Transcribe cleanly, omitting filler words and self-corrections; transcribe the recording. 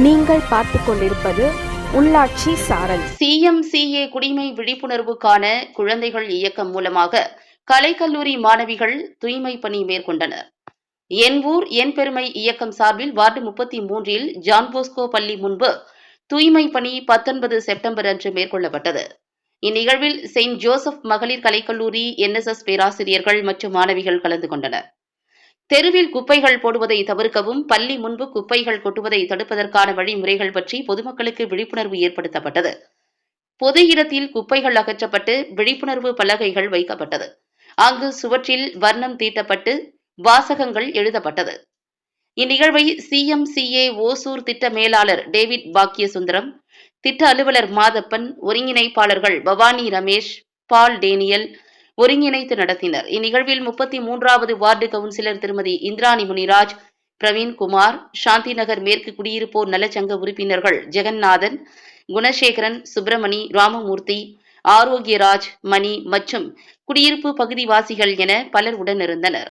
நீங்கள் பார்த்துக் கொண்டிருப்பது உள்ளாட்சி சாரல். CMCA குடிமை விழிப்புணர்வுக்கான குழந்தைகள் இயக்கம் மூலமாக கலைக்கல்லூரி மாணவிகள் தூய்மை பணி மேற்கொண்டனர். என் ஊர் என் பெருமை இயக்கம் சார்பில் வார்டு 33 ஜான்போஸ்கோ பள்ளி முன்பு தூய்மை பணி 19 செப்டம்பர் அன்று மேற்கொள்ளப்பட்டது. இந்நிகழ்வில் செயின்ட் ஜோசப் மகளிர் கலைக்கல்லூரி NSS பேராசிரியர்கள் மற்றும் மாணவிகள் கலந்து கொண்டனர். தெருவில் குப்பைகள் போடுவதை தவிர்க்கவும், பள்ளி முன்பு குப்பைகள் கொட்டுவதை தடுப்பதற்கான வழிமுறைகள் பற்றி பொதுமக்களுக்கு விழிப்புணர்வு ஏற்படுத்தப்பட்டது. பொது இடத்தில் குப்பைகள் அகற்றப்பட்டு விழிப்புணர்வு பலகைகள் வைக்கப்பட்டது. அங்கு சுவற்றில் வர்ணம் தீட்டப்பட்டு வாசகங்கள் எழுதப்பட்டது. இந்நிகழ்வை CMCA ஓசூர் திட்ட மேலாளர் டேவிட் பாக்கியசுந்தரம், திட்ட அலுவலர் மாதப்பன், ஒருங்கிணைப்பாளர்கள் பவானி ரமேஷ், பால் டேனியல் ஒருங்கிணைத்து நடத்தினர். இந்நிகழ்வில் 33வது வார்டு கவுன்சிலர் திருமதி இந்திராணி முனிராஜ், பிரவீன்குமார், சாந்தி நகர் மேற்கு குடியிருப்போர் நலச்சங்க உறுப்பினர்கள் ஜெகநாதன், குணசேகரன், சுப்பிரமணி, ராமமூர்த்தி, ஆரோக்கியராஜ், மணி மற்றும் குடியிருப்பு பகுதிவாசிகள் என பலர் உடனிருந்தனர்.